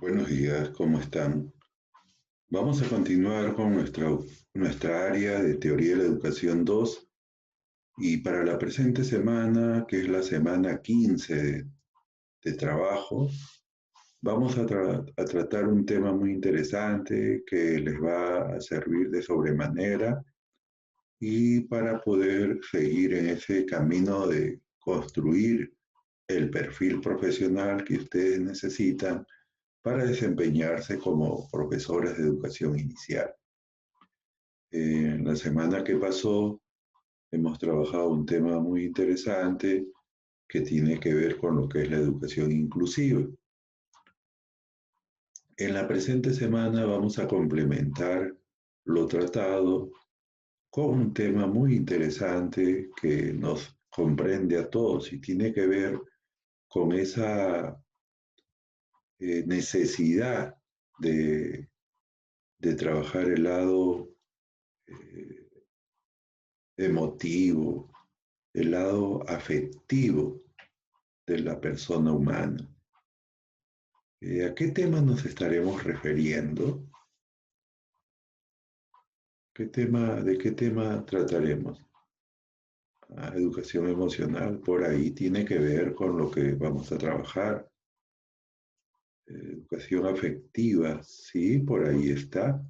Buenos días, ¿cómo están? Vamos a continuar con nuestra área de Teoría de la Educación 2 y para la presente semana, que es la semana 15 de trabajo, vamos a tratar un tema muy interesante que les va a servir de sobremanera y para poder seguir en ese camino de construir el perfil profesional que ustedes necesitan para desempeñarse como profesores de educación inicial. La semana que pasó hemos trabajado un tema muy interesante que tiene que ver con lo que es la educación inclusiva. En la presente semana vamos a complementar lo tratado con un tema muy interesante que nos comprende a todos y tiene que ver con esa necesidad de, de trabajar el lado eh, emotivo, el lado afectivo de la persona humana. ¿A qué tema nos estaremos refiriendo? ¿De qué tema trataremos? Educación emocional, por ahí tiene que ver con lo que vamos a trabajar. Educación afectiva, sí, por ahí está.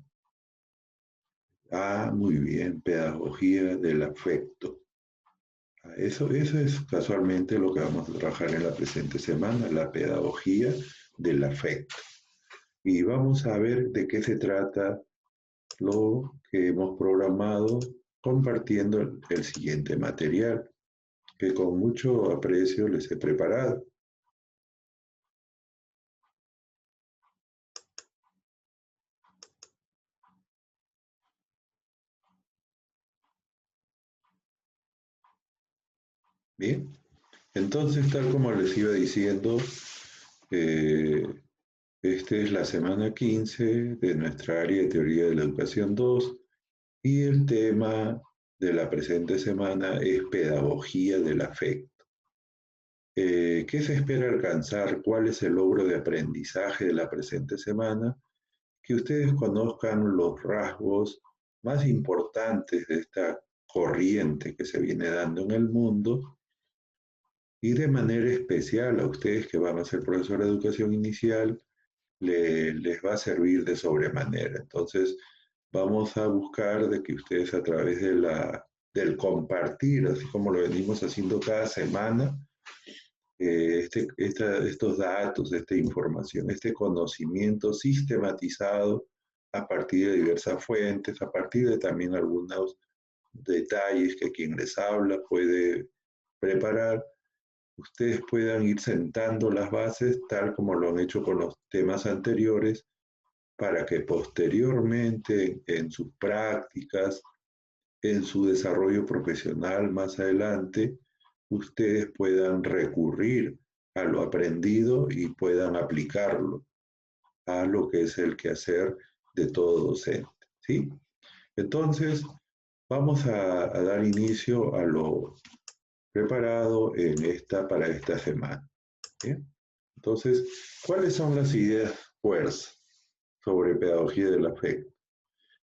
Muy bien, pedagogía del afecto. Eso es casualmente lo que vamos a trabajar en la presente semana, la pedagogía del afecto. Y vamos a ver de qué se trata lo que hemos programado compartiendo el siguiente material que con mucho aprecio les he preparado. Bien, entonces tal como les iba diciendo, eh, esta es la semana 15 de nuestra área de Teoría de la Educación 2 y el tema de la presente semana es Pedagogía del Afecto. ¿Qué se espera alcanzar? ¿Cuál es el logro de aprendizaje de la presente semana? Que ustedes conozcan los rasgos más importantes de esta corriente que se viene dando en el mundo y de manera especial a ustedes que van a ser profesores de educación inicial, les va a servir de sobremanera. Entonces, vamos a buscar de que ustedes a través del compartir, así como lo venimos haciendo cada semana, estos datos, esta información, este conocimiento sistematizado a partir de diversas fuentes, a partir de también algunos detalles que quien les habla puede preparar, ustedes puedan ir sentando las bases tal como lo han hecho con los temas anteriores, para que posteriormente en sus prácticas, en su desarrollo profesional más adelante, ustedes puedan recurrir a lo aprendido y puedan aplicarlo a lo que es el quehacer de todo docente, ¿sí? Entonces, vamos a dar inicio a lo preparado para esta semana. ¿Bien? Entonces, ¿cuáles son las ideas fuerza sobre pedagogía del afecto?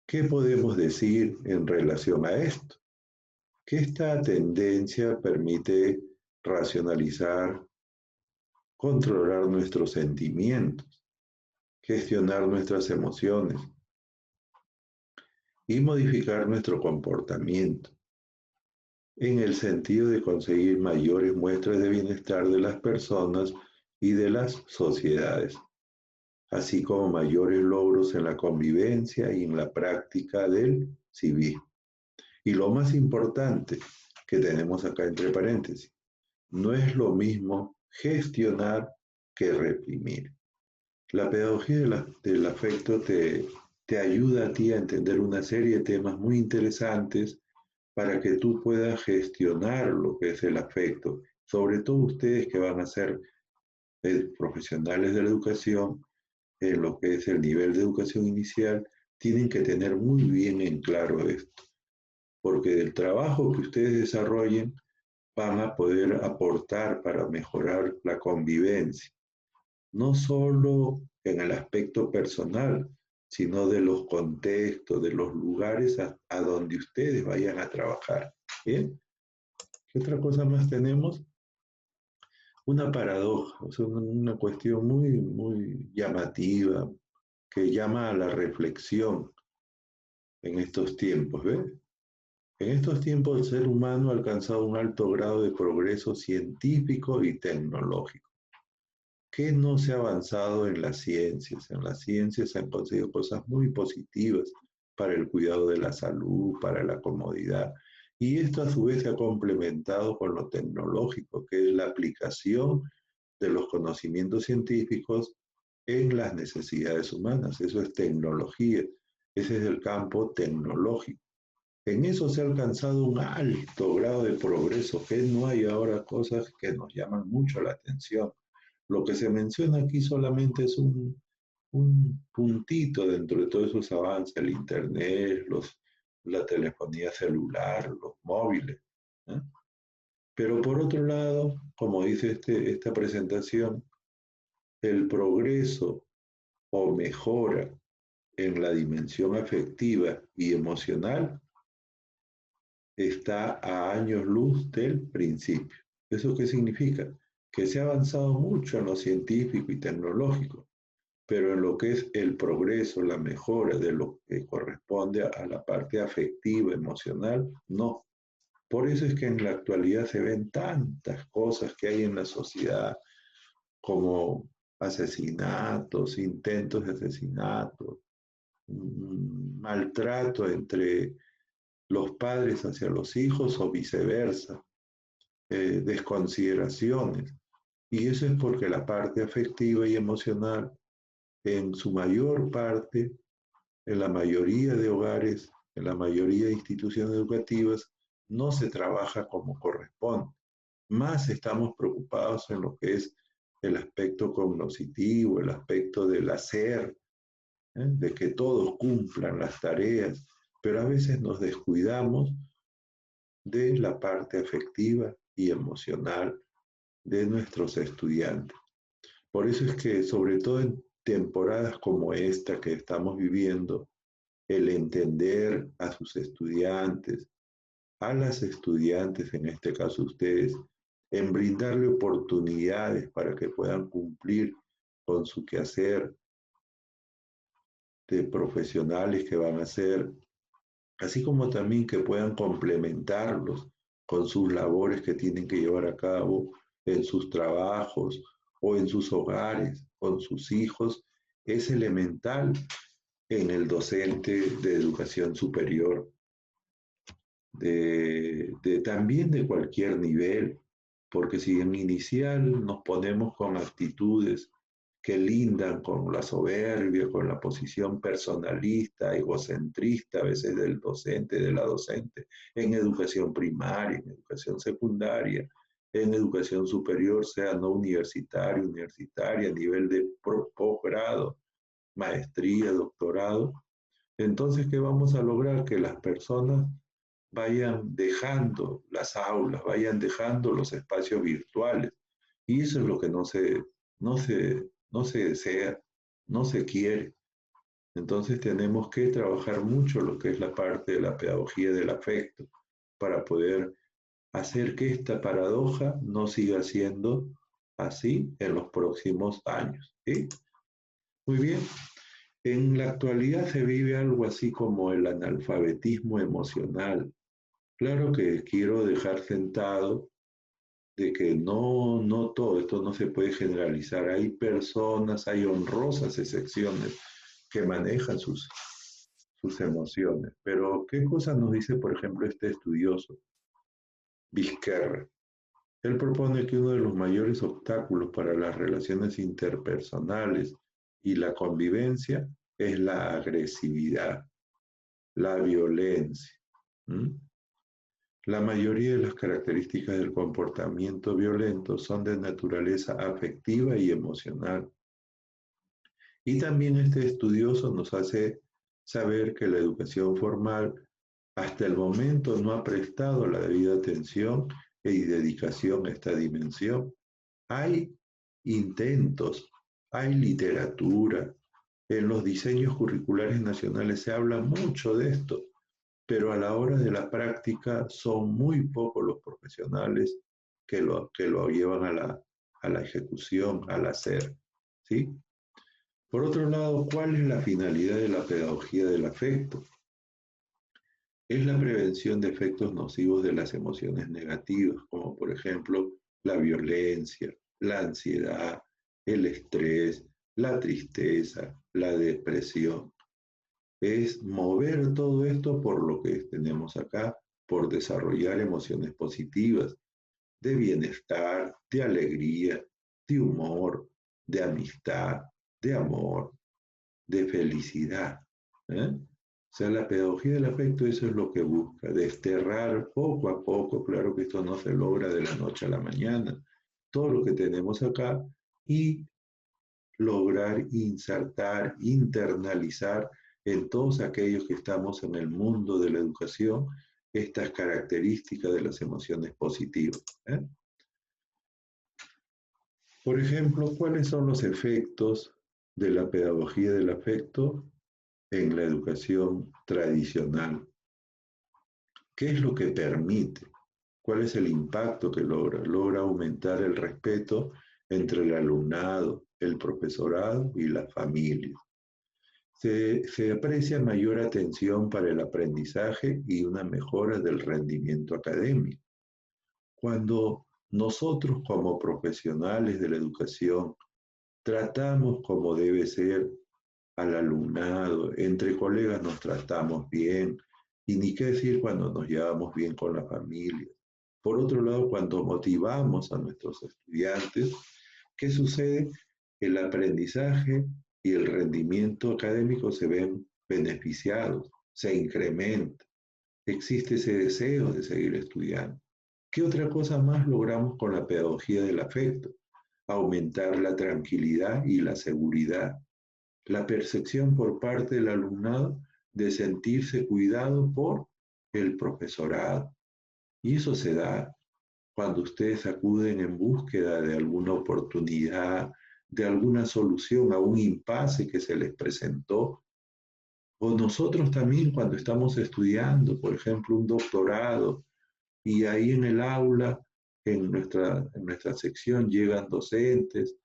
¿Qué podemos decir en relación a esto? Que esta tendencia permite racionalizar, controlar nuestros sentimientos, gestionar nuestras emociones y modificar nuestro comportamiento en el sentido de conseguir mayores muestras de bienestar de las personas y de las sociedades, así como mayores logros en la convivencia y en la práctica del civismo. Y lo más importante que tenemos acá entre paréntesis, no es lo mismo gestionar que reprimir. La pedagogía del afecto te ayuda a ti a entender una serie de temas muy interesantes para que tú puedas gestionar lo que es el afecto. Sobre todo ustedes que van a ser profesionales de la educación, en lo que es el nivel de educación inicial, tienen que tener muy bien en claro esto, porque del trabajo que ustedes desarrollen van a poder aportar para mejorar la convivencia, no solo en el aspecto personal, sino de los contextos, de los lugares a donde ustedes vayan a trabajar. ¿Bien? ¿Qué otra cosa más tenemos? Una paradoja, o sea, una cuestión muy llamativa, que llama a la reflexión en estos tiempos, ¿ves? En estos tiempos el ser humano ha alcanzado un alto grado de progreso científico y tecnológico. ¿Qué no se ha avanzado en las ciencias? En las ciencias se han conseguido cosas muy positivas para el cuidado de la salud, para la comodidad. Y esto a su vez se ha complementado con lo tecnológico, que es la aplicación de los conocimientos científicos en las necesidades humanas. Eso es tecnología. Ese es el campo tecnológico. En eso se ha alcanzado un alto grado de progreso, que no hay ahora cosas que nos llaman mucho la atención. Lo que se menciona aquí solamente es un puntito dentro de todos esos avances, el Internet, la telefonía celular, los móviles. ¿Eh? Pero por otro lado, como dice esta presentación, el progreso o mejora en la dimensión afectiva y emocional está a años luz del principio. ¿Eso qué significa? Que se ha avanzado mucho en lo científico y tecnológico, pero en lo que es el progreso, la mejora de lo que corresponde a la parte afectiva, emocional, no. Por eso es que en la actualidad se ven tantas cosas que hay en la sociedad, como asesinatos, intentos de asesinato, maltrato entre los padres hacia los hijos o viceversa, desconsideraciones. Y eso es porque la parte afectiva y emocional, en su mayor parte, en la mayoría de hogares, en la mayoría de instituciones educativas, no se trabaja como corresponde. Más estamos preocupados en lo que es el aspecto cognoscitivo, el aspecto del hacer, de que todos cumplan las tareas, pero a veces nos descuidamos de la parte afectiva y emocional de nuestros estudiantes. Por eso es que, sobre todo en temporadas como esta que estamos viviendo, el entender a sus estudiantes, a las estudiantes, en este caso ustedes, en brindarle oportunidades para que puedan cumplir con su quehacer de profesionales que van a ser, así como también que puedan complementarlos con sus labores que tienen que llevar a cabo en sus trabajos o en sus hogares, con sus hijos, es elemental en el docente de educación superior, también de cualquier nivel, porque si en inicial nos ponemos con actitudes que lindan con la soberbia, con la posición personalista, egocentrista a veces del docente, de la docente, en educación primaria, en educación secundaria, en educación superior, sea no universitaria, universitaria, a nivel de posgrado, maestría, doctorado. Entonces, ¿qué vamos a lograr? Que las personas vayan dejando las aulas, vayan dejando los espacios virtuales. Y eso es lo que no se desea, no se quiere. Entonces tenemos que trabajar mucho lo que es la parte de la pedagogía del afecto para poder hacer que esta paradoja no siga siendo así en los próximos años. ¿Sí? Muy bien. En la actualidad se vive algo así como el analfabetismo emocional. Claro que quiero dejar sentado de que no todo esto no se puede generalizar. Hay personas, hay honrosas excepciones que manejan sus emociones. Pero, ¿qué cosa nos dice, por ejemplo, este estudioso, Vizquerra? Él propone que uno de los mayores obstáculos para las relaciones interpersonales y la convivencia es la agresividad, la violencia. ¿Mm? La mayoría de las características del comportamiento violento son de naturaleza afectiva y emocional. Y también este estudioso nos hace saber que la educación formal hasta el momento no ha prestado la debida atención y dedicación a esta dimensión. Hay intentos, hay literatura, en los diseños curriculares nacionales se habla mucho de esto, pero a la hora de la práctica son muy pocos los profesionales que lo llevan a la ejecución, al hacer, ¿sí? Por otro lado, ¿cuál es la finalidad de la pedagogía del afecto? Es la prevención de efectos nocivos de las emociones negativas, como por ejemplo la violencia, la ansiedad, el estrés, la tristeza, la depresión. Es mover todo esto por lo que tenemos acá, por desarrollar emociones positivas, de bienestar, de alegría, de humor, de amistad, de amor, de felicidad. ¿Eh? O sea, la pedagogía del afecto eso es lo que busca, desterrar poco a poco, claro que esto no se logra de la noche a la mañana, todo lo que tenemos acá y lograr insertar, internalizar en todos aquellos que estamos en el mundo de la educación estas características de las emociones positivas. ¿Eh? Por ejemplo, ¿cuáles son los efectos de la pedagogía del afecto en la educación tradicional? ¿Qué es lo que permite? ¿Cuál es el impacto que logra? Logra aumentar el respeto entre el alumnado, el profesorado y la familia. Se aprecia mayor atención para el aprendizaje y una mejora del rendimiento académico. Cuando nosotros como profesionales de la educación tratamos como debe ser al alumnado, entre colegas nos tratamos bien, y ni qué decir cuando nos llevamos bien con la familia. Por otro lado, cuando motivamos a nuestros estudiantes, ¿qué sucede? El aprendizaje y el rendimiento académico se ven beneficiados, se incrementa, existe ese deseo de seguir estudiando. ¿Qué otra cosa más logramos con la pedagogía del afecto? Aumentar la tranquilidad y la seguridad, la percepción por parte del alumnado de sentirse cuidado por el profesorado. Y eso se da cuando ustedes acuden en búsqueda de alguna oportunidad, de alguna solución a un impasse que se les presentó. O nosotros también cuando estamos estudiando, por ejemplo, un doctorado, y ahí en el aula, en nuestra sección, llegan docentes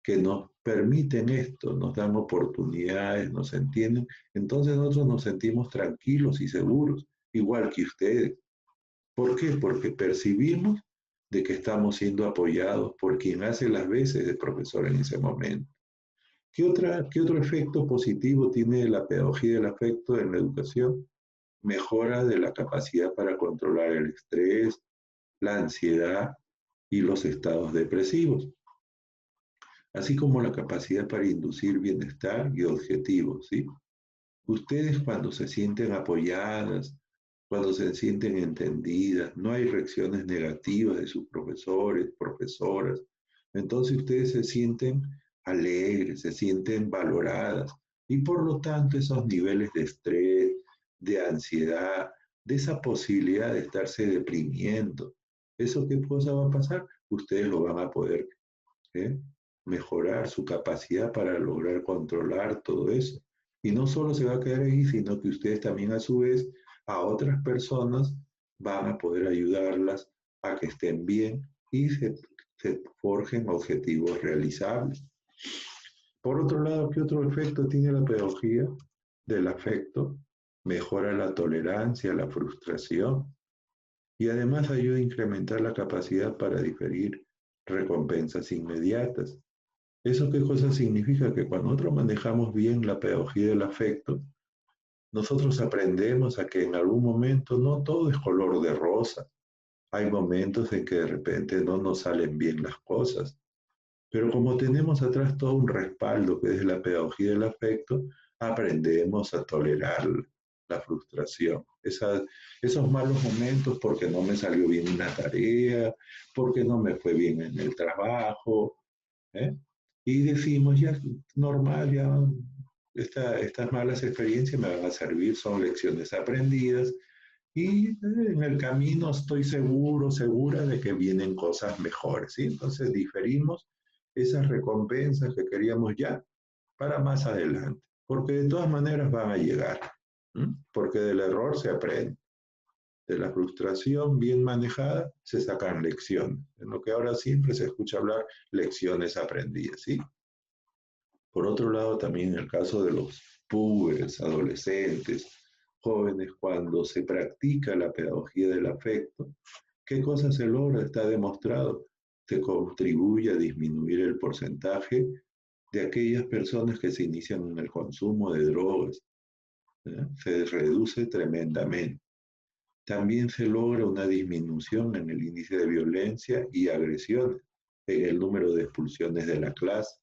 que nos permiten esto, nos dan oportunidades, nos entienden. Entonces nosotros nos sentimos tranquilos y seguros, igual que ustedes. ¿Por qué? Porque percibimos de que estamos siendo apoyados por quien hace las veces de profesor en ese momento. ¿Qué otro efecto positivo tiene la pedagogía del afecto en la educación? Mejora de la capacidad para controlar el estrés, la ansiedad y los estados depresivos, así como la capacidad para inducir bienestar y objetivos, ¿sí? Ustedes cuando se sienten apoyadas, cuando se sienten entendidas, no hay reacciones negativas de sus profesores, profesoras, entonces ustedes se sienten alegres, se sienten valoradas y por lo tanto esos niveles de estrés, de ansiedad, de esa posibilidad de estarse deprimiendo, ¿eso qué cosa va a pasar? Ustedes lo van a poder ¿eh? mejorar su capacidad para lograr controlar todo eso. Y no solo se va a quedar ahí, sino que ustedes también a su vez a otras personas van a poder ayudarlas a que estén bien y se forjen objetivos realizables. Por otro lado, ¿qué otro efecto tiene la pedagogía del afecto? Mejora la tolerancia, la frustración y además ayuda a incrementar la capacidad para diferir recompensas inmediatas. ¿Eso qué cosa significa? Que cuando nosotros manejamos bien la pedagogía del afecto, nosotros aprendemos a que en algún momento no todo es color de rosa. Hay momentos en que de repente no nos salen bien las cosas. Pero como tenemos atrás todo un respaldo que es la pedagogía del afecto, aprendemos a tolerar la frustración. Esos malos momentos porque no me salió bien una tarea, porque no me fue bien en el trabajo, ¿eh? Y decimos, ya, normal, ya, estas malas experiencias me van a servir, son lecciones aprendidas, y en el camino estoy seguro, segura de que vienen cosas mejores, ¿sí? Entonces diferimos esas recompensas que queríamos ya para más adelante, porque de todas maneras van a llegar, porque del error se aprende. De la frustración bien manejada se sacan lecciones, en lo que ahora siempre se escucha hablar lecciones aprendidas, ¿sí? Por otro lado, también en el caso de los púberes, adolescentes, jóvenes, cuando se practica la pedagogía del afecto, ¿qué cosa se logra? Está demostrado. Se contribuye a disminuir el porcentaje de aquellas personas que se inician en el consumo de drogas. Se reduce tremendamente. También se logra una disminución en el índice de violencia y agresiones, en el número de expulsiones de la clase.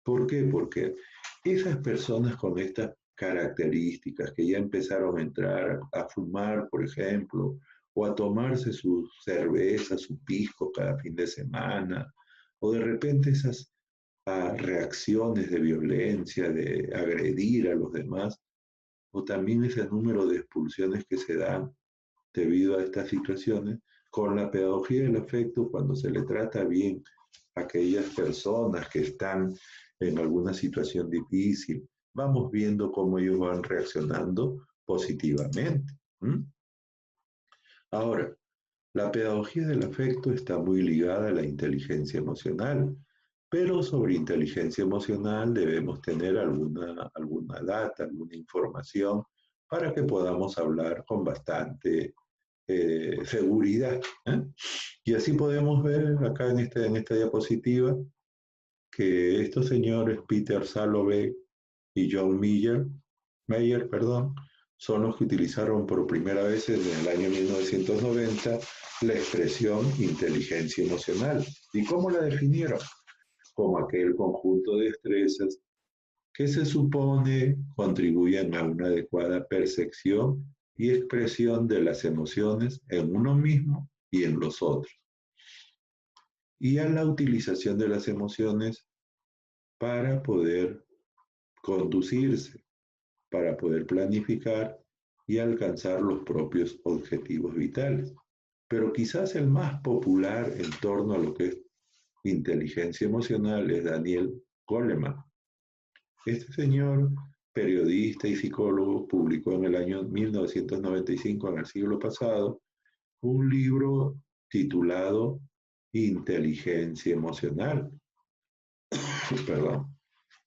¿Por qué? Porque esas personas con estas características que ya empezaron a entrar a fumar, por ejemplo, o a tomarse su cerveza, su pisco cada fin de semana, o de repente esas reacciones de violencia, de agredir a los demás, o también ese número de expulsiones que se dan debido a estas situaciones, con la pedagogía del afecto, cuando se le trata bien a aquellas personas que están en alguna situación difícil, vamos viendo cómo ellos van reaccionando positivamente. Ahora, la pedagogía del afecto está muy ligada a la inteligencia emocional, pero sobre inteligencia emocional debemos tener alguna data, alguna información para que podamos hablar con bastante seguridad. Y así podemos ver acá en esta diapositiva que estos señores, Peter Salovey y John Mayer, son los que utilizaron por primera vez en el año 1990 la expresión inteligencia emocional. ¿Y cómo la definieron? Como aquel conjunto de destrezas que se supone contribuyen a una adecuada percepción y expresión de las emociones en uno mismo y en los otros, y a la utilización de las emociones para poder conducirse, para poder planificar y alcanzar los propios objetivos vitales. Pero quizás el más popular en torno a lo que es inteligencia emocional es Daniel Goleman. Este señor, periodista y psicólogo, publicó en el año 1995, en el siglo pasado, un libro titulado Inteligencia Emocional, perdón,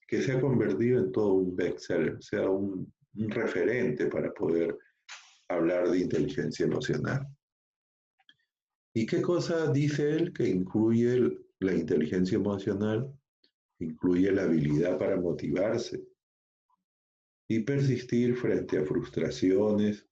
que se ha convertido en todo un bestseller, o sea, un referente para poder hablar de inteligencia emocional. ¿Y qué cosa dice él que incluye la inteligencia emocional? Incluye la habilidad para motivarse y persistir frente a frustraciones,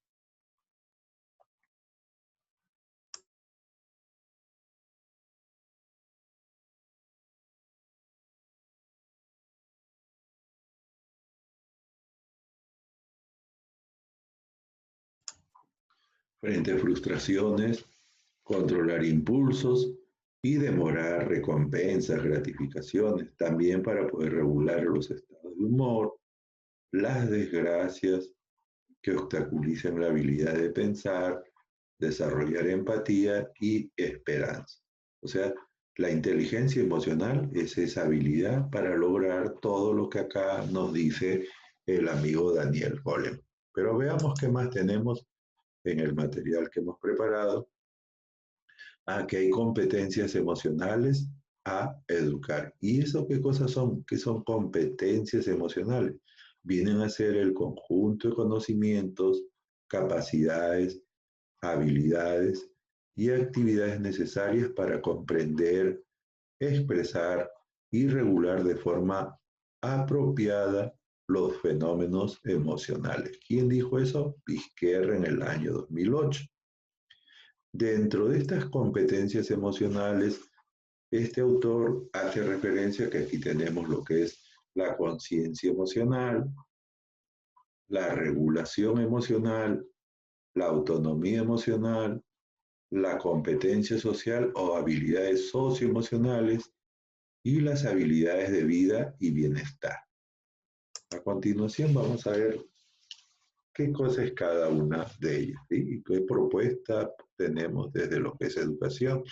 controlar impulsos y demorar recompensas, gratificaciones, también para poder regular los estados de humor, las desgracias que obstaculicen la habilidad de pensar, desarrollar empatía y esperanza. O sea, la inteligencia emocional es esa habilidad para lograr todo lo que acá nos dice el amigo Daniel Goleman. Pero veamos qué más tenemos en el material que hemos preparado. Que hay competencias emocionales a educar. ¿Y eso qué cosas son? ¿Qué son competencias emocionales? Vienen a ser el conjunto de conocimientos, capacidades, habilidades y actividades necesarias para comprender, expresar y regular de forma apropiada los fenómenos emocionales. ¿Quién dijo eso? Piquer en el año 2008. Dentro de estas competencias emocionales, este autor hace referencia a que aquí tenemos lo que es la conciencia emocional, la regulación emocional, la autonomía emocional, la competencia social o habilidades socioemocionales y las habilidades de vida y bienestar. A continuación vamos a ver qué cosa es cada una de ellas, ¿sí? Y qué propuesta tenemos desde lo que es educación.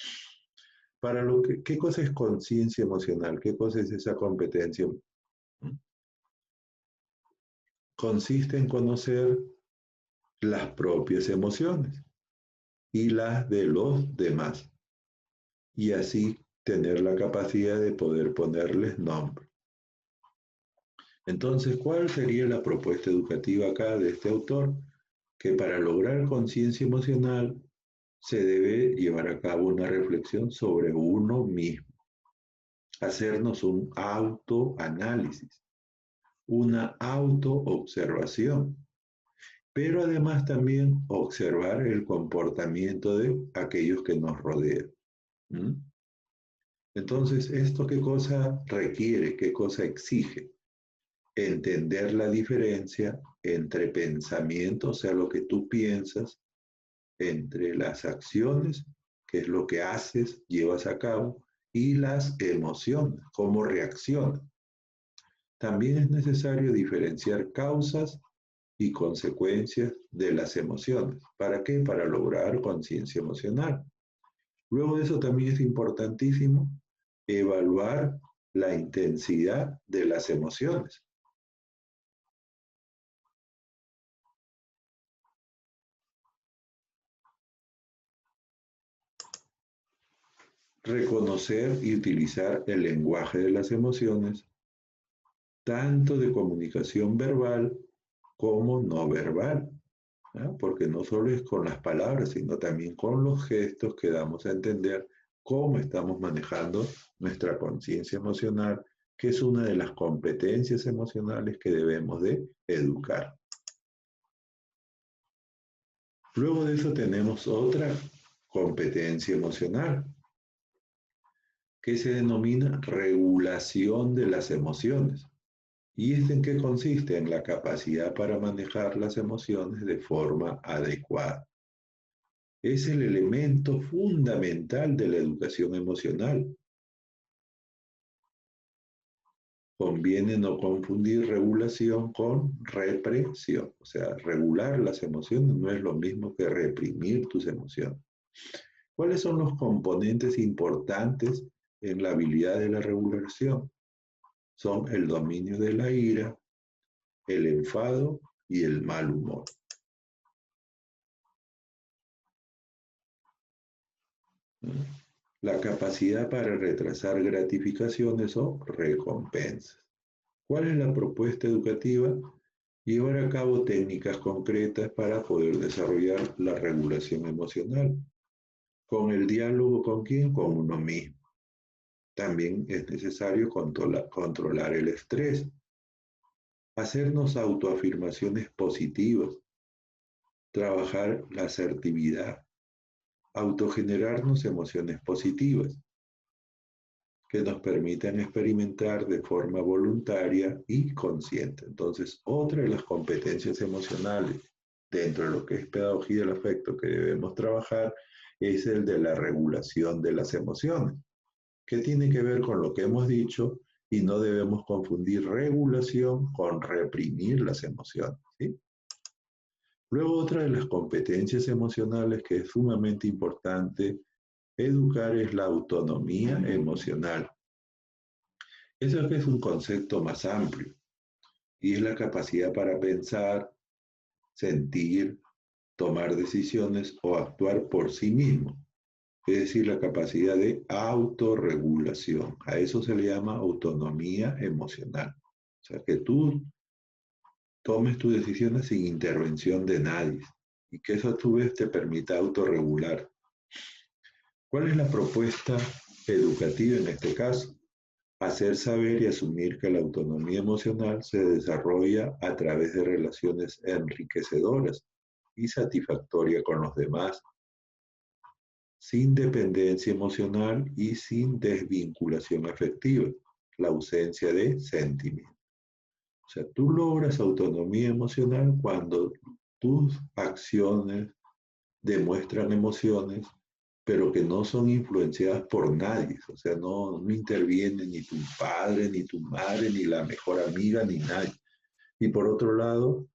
¿Qué cosa es conciencia emocional? ¿Qué cosa es esa competencia? Consiste en conocer las propias emociones y las de los demás, y así tener la capacidad de poder ponerles nombre. Entonces, ¿cuál sería la propuesta educativa acá de este autor? Que para lograr conciencia emocional se debe llevar a cabo una reflexión sobre uno mismo, hacernos un autoanálisis, una autoobservación, pero además también observar el comportamiento de aquellos que nos rodean. ¿Mm? Entonces, ¿esto qué cosa requiere? ¿Qué cosa exige? Entender la diferencia entre pensamiento, o sea, lo que tú piensas, entre las acciones, que es lo que haces, llevas a cabo, y las emociones, cómo reaccionas. También es necesario diferenciar causas y consecuencias de las emociones. ¿Para qué? Para lograr conciencia emocional. Luego de eso también es importantísimo evaluar la intensidad de las emociones. Reconocer y utilizar el lenguaje de las emociones, tanto de comunicación verbal como no verbal, ¿no? Porque no solo es con las palabras, sino también con los gestos que damos a entender cómo estamos manejando nuestra conciencia emocional, que es una de las competencias emocionales que debemos de educar. Luego de eso tenemos otra competencia emocional, que se denomina regulación de las emociones. ¿Y es en qué consiste? En la capacidad para manejar las emociones de forma adecuada. Es el elemento fundamental de la educación emocional. Conviene no confundir regulación con represión. O sea, regular las emociones no es lo mismo que reprimir tus emociones. ¿Cuáles son los componentes importantes en la habilidad de la regulación? Son el dominio de la ira, el enfado y el mal humor. La capacidad para retrasar gratificaciones o recompensas. ¿Cuál es la propuesta educativa? Llevar a cabo técnicas concretas para poder desarrollar la regulación emocional. ¿Con el diálogo con quién? Con uno mismo. También es necesario controlar el estrés, hacernos autoafirmaciones positivas, trabajar la asertividad, autogenerarnos emociones positivas que nos permitan experimentar de forma voluntaria y consciente. Entonces, otra de las competencias emocionales dentro de lo que es pedagogía del afecto que debemos trabajar es el de la regulación de las emociones, que tiene que ver con lo que hemos dicho y no debemos confundir regulación con reprimir las emociones, ¿sí? Luego, otra de las competencias emocionales que es sumamente importante educar es la autonomía emocional. Eso es un concepto más amplio y es la capacidad para pensar, sentir, tomar decisiones o actuar por sí mismo. Es decir, la capacidad de autorregulación. A eso se le llama autonomía emocional. O sea, que tú tomes tus decisiones sin intervención de nadie y que eso a tu vez te permita autorregular. ¿Cuál es la propuesta educativa en este caso? Hacer saber y asumir que la autonomía emocional se desarrolla a través de relaciones enriquecedoras y satisfactorias con los demás, sin dependencia emocional y sin desvinculación afectiva, la ausencia de sentimiento. O sea, tú logras autonomía emocional cuando tus acciones demuestran emociones, pero que no son influenciadas por nadie. O sea, no interviene ni tu padre, ni tu madre, ni la mejor amiga, ni nadie. Y por otro lado,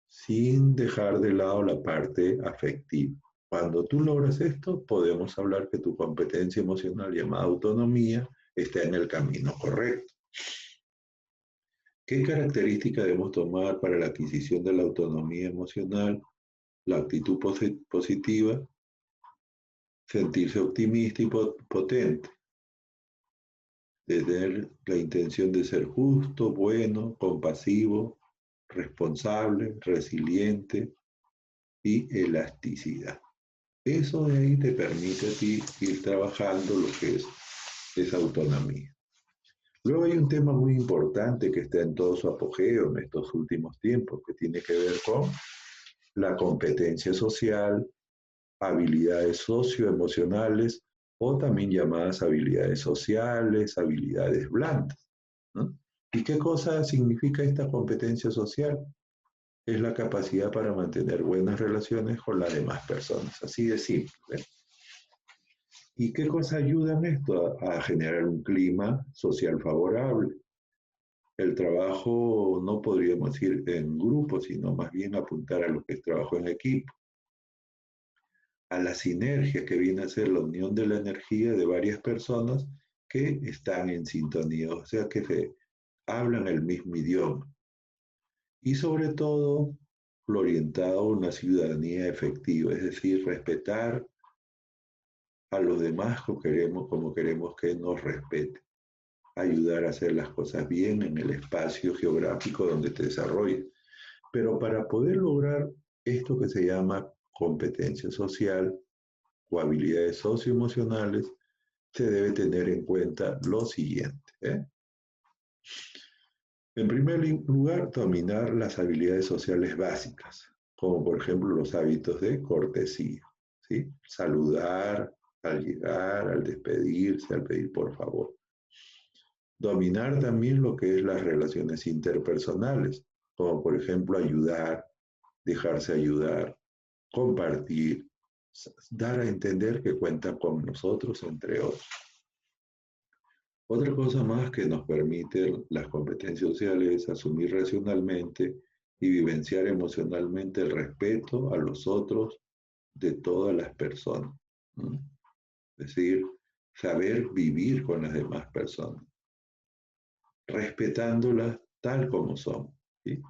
sin dejar de lado la parte afectiva. Cuando tú logras esto, podemos hablar que tu competencia emocional llamada autonomía está en el camino correcto. ¿Qué características debemos tomar para la adquisición de la autonomía emocional? La actitud positiva, sentirse optimista y potente, de tener la intención de ser justo, bueno, compasivo, responsable, resiliente y elasticidad. Eso de ahí te permite a ti ir trabajando lo que es esa autonomía. Luego hay un tema muy importante que está en todo su apogeo en estos últimos tiempos, que tiene que ver con la competencia social, habilidades socioemocionales o también llamadas habilidades sociales, habilidades blandas, ¿no? ¿Y qué cosa significa esta competencia social? Es la capacidad para mantener buenas relaciones con las demás personas, así de simple, ¿eh? ¿Y qué cosa ayuda en esto? A generar un clima social favorable. El trabajo no podríamos decir en grupo, sino más bien apuntar a lo que es trabajo en equipo, a la sinergia que viene a ser la unión de la energía de varias personas que están en sintonía, o sea, que se hablan el mismo idioma. Y sobre todo, lo orientado a una ciudadanía efectiva, es decir, respetar a los demás como queremos que nos respeten, ayudar a hacer las cosas bien en el espacio geográfico donde te desarrolles. Pero para poder lograr esto que se llama competencia social o habilidades socioemocionales, se debe tener en cuenta lo siguiente, ¿eh? En primer lugar, dominar las habilidades sociales básicas, como por ejemplo los hábitos de cortesía, ¿sí? Saludar al llegar, al despedirse, al pedir por favor. Dominar también lo que es las relaciones interpersonales, como por ejemplo ayudar, dejarse ayudar, compartir, dar a entender que cuentan con nosotros, entre otros. Otra cosa más que nos permite las competencias sociales es asumir racionalmente y vivenciar emocionalmente el respeto a los otros de todas las personas, ¿no? Es decir, saber vivir con las demás personas, respetándolas tal como son, ¿sí?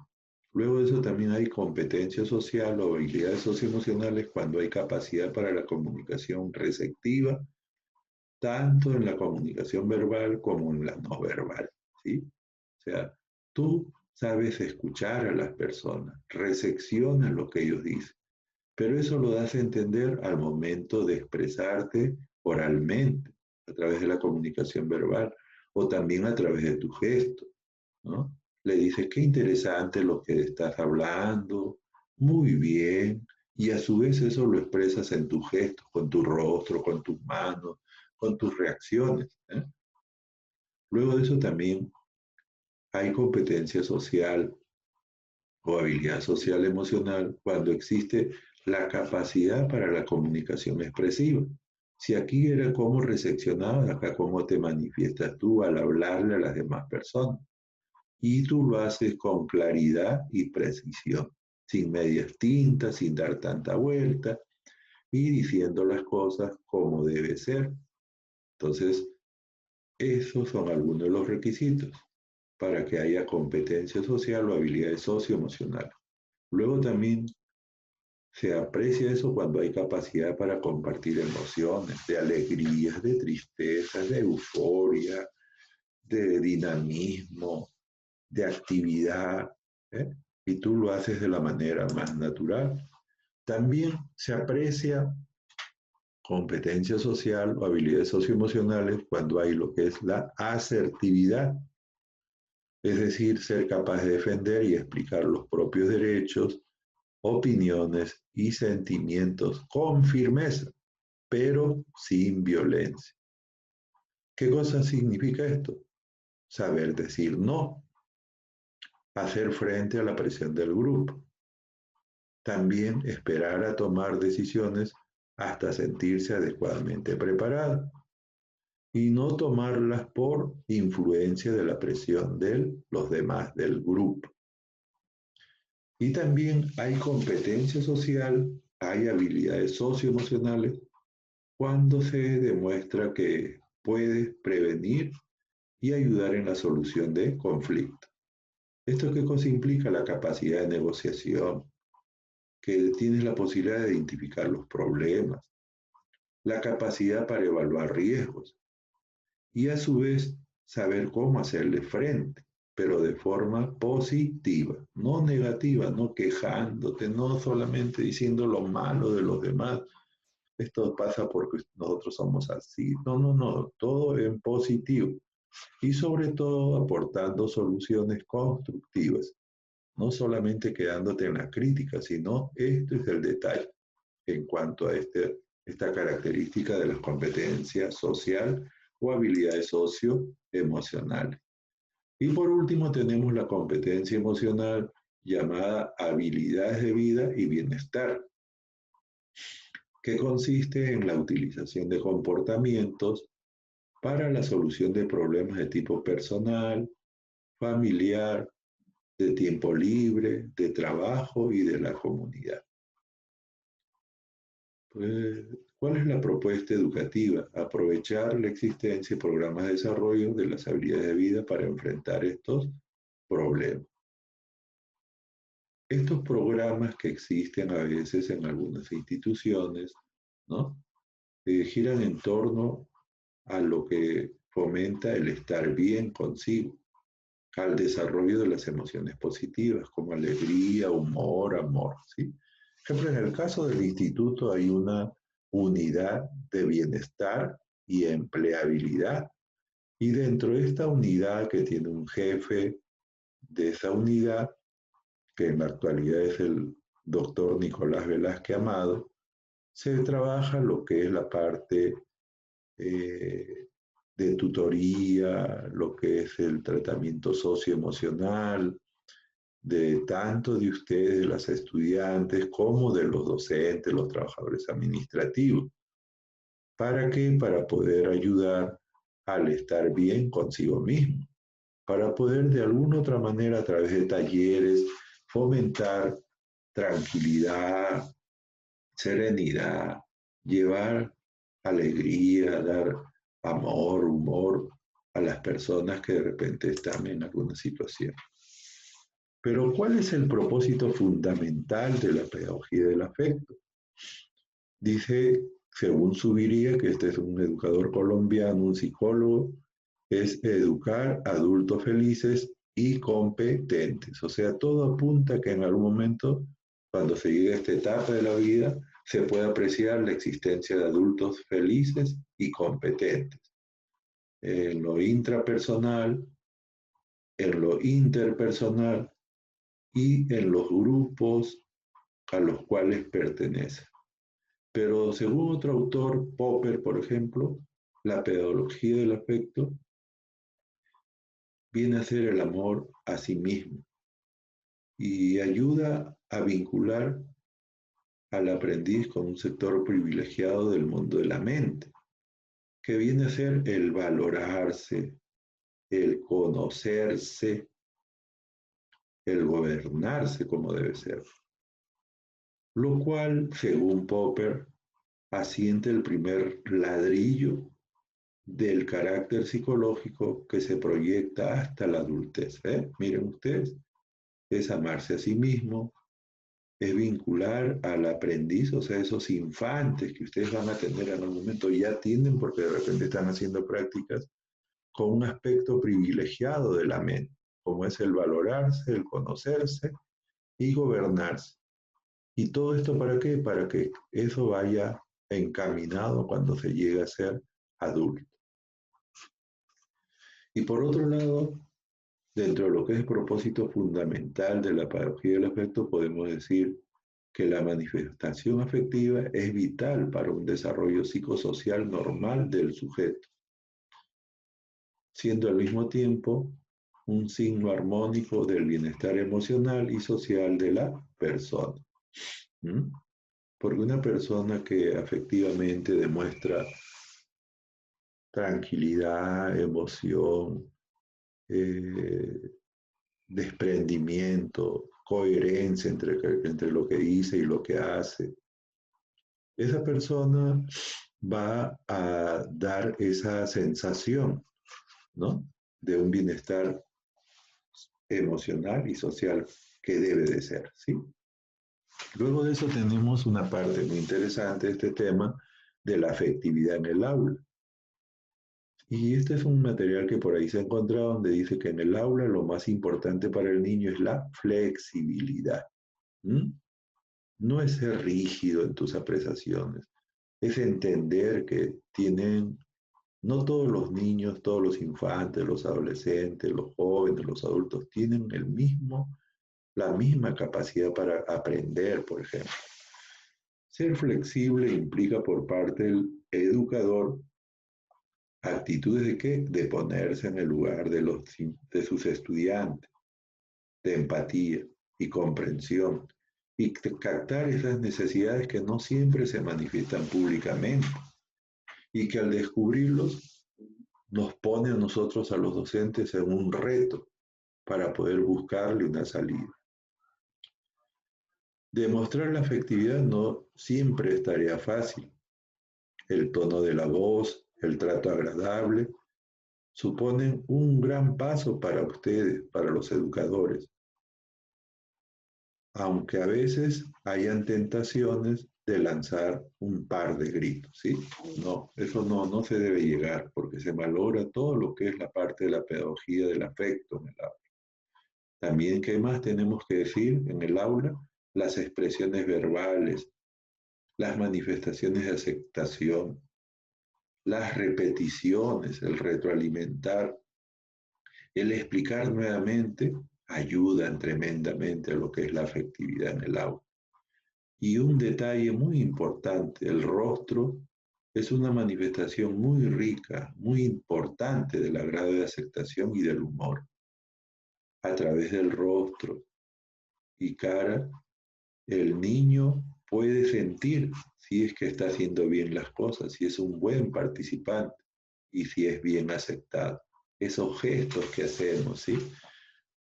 Luego de eso también hay competencia social o habilidades socioemocionales cuando hay capacidad para la comunicación receptiva, tanto en la comunicación verbal como en la no verbal, ¿sí? O sea, tú sabes escuchar a las personas, recepcionas lo que ellos dicen, pero eso lo das a entender al momento de expresarte oralmente, a través de la comunicación verbal, o también a través de tu gesto, ¿no? Le dices, qué interesante lo que estás hablando, muy bien, y a su vez eso lo expresas en tus gestos, con tu rostro, con tus manos, con tus reacciones, ¿eh? Luego de eso también hay competencia social o habilidad social emocional cuando existe la capacidad para la comunicación expresiva. Si aquí era cómo recepcionabas, acá cómo te manifiestas tú al hablarle a las demás personas. Y tú lo haces con claridad y precisión, sin medias tintas, sin dar tanta vuelta y diciendo las cosas como debe ser. Entonces, esos son algunos de los requisitos para que haya competencia social o habilidades socioemocionales. Luego también se aprecia eso cuando hay capacidad para compartir emociones, de alegrías, de tristezas, de euforia, de dinamismo, de actividad, ¿eh? Y tú lo haces de la manera más natural. También se aprecia competencia social o habilidades socioemocionales cuando hay lo que es la asertividad, es decir, ser capaz de defender y explicar los propios derechos, opiniones y sentimientos con firmeza, pero sin violencia. ¿Qué cosa significa esto? Saber decir no, hacer frente a la presión del grupo. También esperar a tomar decisiones hasta sentirse adecuadamente preparado y no tomarlas por influencia de la presión de los demás del grupo. Y también hay competencia social hay habilidades socioemocionales cuando se demuestra que puedes prevenir y ayudar en la solución de conflictos. ¿Esto qué cosa implica? La capacidad de negociación, que tienes la posibilidad de identificar los problemas, la capacidad para evaluar riesgos y a su vez saber cómo hacerle frente, pero de forma positiva, no negativa, no quejándote, no solamente diciendo lo malo de los demás. Esto pasa porque nosotros somos así. No, no, no, todo en positivo y sobre todo aportando soluciones constructivas, no solamente quedándote en la crítica, sino esto es el detalle en cuanto a esta característica de las competencias social o habilidades socioemocionales. Y por último tenemos la competencia emocional llamada habilidades de vida y bienestar, que consiste en la utilización de comportamientos para la solución de problemas de tipo personal, familiar, de tiempo libre, de trabajo y de la comunidad. Pues, ¿cuál es la propuesta educativa? Aprovechar la existencia de programas de desarrollo de las habilidades de vida para enfrentar estos problemas. Estos programas que existen a veces en algunas instituciones, ¿no? Giran en torno a lo que fomenta el estar bien consigo, al desarrollo de las emociones positivas como alegría, humor, amor, ¿sí? Por ejemplo, en el caso del instituto hay una unidad de bienestar y empleabilidad, y dentro de esta unidad que tiene un jefe de esa unidad, que en la actualidad es el doctor Nicolás Velázquez Amado, se trabaja lo que es la parte eh, de tutoría, lo que es el tratamiento socioemocional, de tanto de ustedes, las estudiantes, como de los docentes, los trabajadores administrativos. ¿Para qué? Para poder ayudar al estar bien consigo mismo, para poder de alguna otra manera a través de talleres fomentar tranquilidad, serenidad, llevar alegría, dar amor, humor a las personas que de repente están en alguna situación. Pero ¿cuál es el propósito fundamental de la pedagogía del afecto? Dice, según Subiría, que este es un educador colombiano, un psicólogo, es educar adultos felices y competentes. O sea, todo apunta a que en algún momento, cuando se llegue a esta etapa de la vida, se pueda apreciar la existencia de adultos felices y competentes. En lo intrapersonal, en lo interpersonal y en los grupos a los cuales pertenece. Pero según otro autor, Popper, por ejemplo, la pedagogía del afecto viene a ser el amor a sí mismo y ayuda a vincular al aprendiz con un sector privilegiado del mundo de la mente, que viene a ser el valorarse, el conocerse, el gobernarse como debe ser. Lo cual, según Popper, asiente el primer ladrillo del carácter psicológico que se proyecta hasta la adultez. Miren ustedes, es amarse a sí mismo, es vincular al aprendiz, o sea, esos infantes que ustedes van a tener en algún momento, ya tienen porque de repente están haciendo prácticas con un aspecto privilegiado de la mente, como es el valorarse, el conocerse y gobernarse. ¿Y todo esto para qué? Para que eso vaya encaminado cuando se llegue a ser adulto. Y por otro lado, dentro de lo que es el propósito fundamental de la pedagogía del afecto, podemos decir que la manifestación afectiva es vital para un desarrollo psicosocial normal del sujeto, siendo al mismo tiempo un signo armónico del bienestar emocional y social de la persona. ¿Mm? Porque una persona que afectivamente demuestra tranquilidad, emoción, eh, desprendimiento, coherencia entre lo que dice y lo que hace, esa persona va a dar esa sensación, ¿no? De un bienestar emocional y social que debe de ser, ¿sí? Luego de eso tenemos una parte muy interesante de este tema de la afectividad en el aula. Y este es un material que por ahí se ha encontrado donde dice que en el aula lo más importante para el niño es la flexibilidad. ¿Mm? No es ser rígido en tus apreciaciones, es entender que no todos los niños, todos los infantes, los adolescentes, los jóvenes, los adultos tienen la misma capacidad para aprender, por ejemplo. Ser flexible implica por parte del educador actitudes de qué? De ponerse en el lugar de sus estudiantes, de empatía y comprensión, y captar esas necesidades que no siempre se manifiestan públicamente, y que al descubrirlos nos pone a nosotros, a los docentes, en un reto para poder buscarle una salida. Demostrar la afectividad no siempre es tarea fácil. El tono de la voz, el trato agradable, suponen un gran paso para ustedes, para los educadores, aunque a veces hayan tentaciones de lanzar un par de gritos, ¿sí? No, eso no se debe llegar, porque se valora todo lo que es la parte de la pedagogía del afecto en el aula. También, ¿qué más tenemos que decir en el aula? Las expresiones verbales, las manifestaciones de aceptación, las repeticiones, el retroalimentar, el explicar nuevamente ayudan tremendamente a lo que es la afectividad en el aula. Y un detalle muy importante, el rostro es una manifestación muy rica, muy importante del grado de aceptación y del humor. A través del rostro y cara, el niño puede sentir si es que está haciendo bien las cosas, si es un buen participante y si es bien aceptado. Esos gestos que hacemos, ¿sí?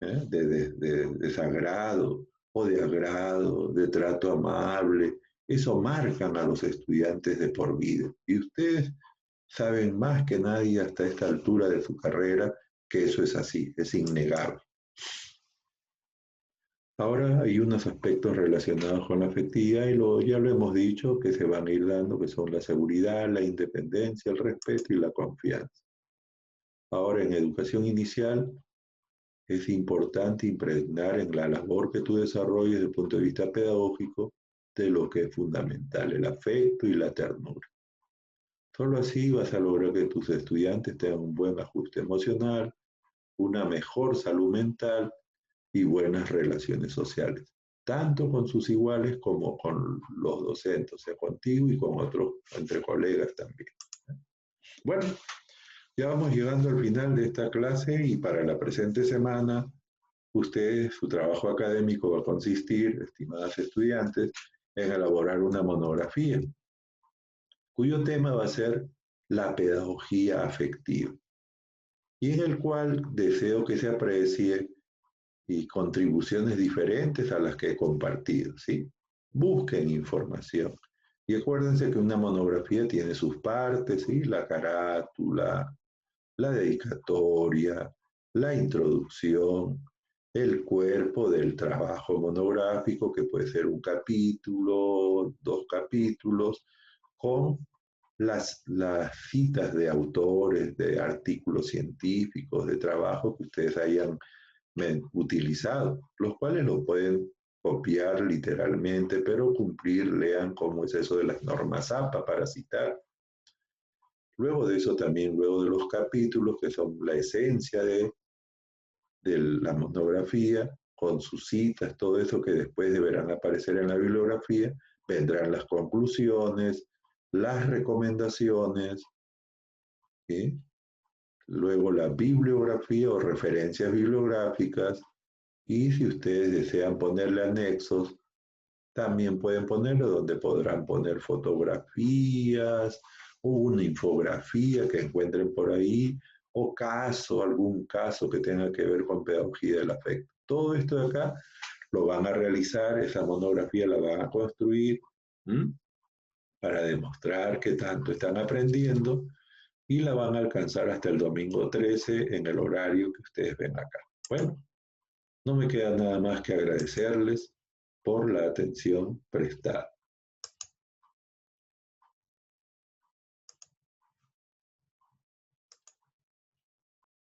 De desagrado o de agrado, de trato amable, eso marcan a los estudiantes de por vida. Y ustedes saben más que nadie hasta esta altura de su carrera que eso es así, es innegable. Ahora hay unos aspectos relacionados con la afectividad y ya lo hemos dicho que se van a ir dando, que son la seguridad, la independencia, el respeto y la confianza. Ahora en educación inicial es importante impregnar en la labor que tú desarrolles desde el punto de vista pedagógico de lo que es fundamental, el afecto y la ternura. Solo así vas a lograr que tus estudiantes tengan un buen ajuste emocional, una mejor salud mental y buenas relaciones sociales, tanto con sus iguales como con los docentes, o sea, contigo y con otros, entre colegas también. Bueno, ya vamos llegando al final de esta clase y para la presente semana, ustedes, su trabajo académico va a consistir, estimadas estudiantes, en elaborar una monografía, cuyo tema va a ser la pedagogía afectiva, y en el cual deseo que se aprecie y contribuciones diferentes a las que he compartido, ¿sí? Busquen información. Y acuérdense que una monografía tiene sus partes, ¿sí? La carátula, la dedicatoria, la introducción, el cuerpo del trabajo monográfico, que puede ser un capítulo, 2 capítulos, con las citas de autores, de artículos científicos, de trabajo que ustedes hayan utilizado, los cuales lo pueden copiar literalmente, pero cumplir, lean cómo es eso de las normas APA para citar. Luego de eso también, luego de los capítulos, que son la esencia de la monografía, con sus citas, todo eso que después deberán aparecer en la bibliografía, vendrán las conclusiones, las recomendaciones, ¿sí? Luego la bibliografía o referencias bibliográficas, y si ustedes desean ponerle anexos, también pueden ponerlo donde podrán poner fotografías o una infografía que encuentren por ahí o algún caso que tenga que ver con pedagogía del afecto. Todo esto de acá lo van a realizar, esa monografía la van a construir, ¿m? para demostrar que tanto están aprendiendo y la van a alcanzar hasta el domingo 13 en el horario que ustedes ven acá. Bueno, no me queda nada más que agradecerles por la atención prestada.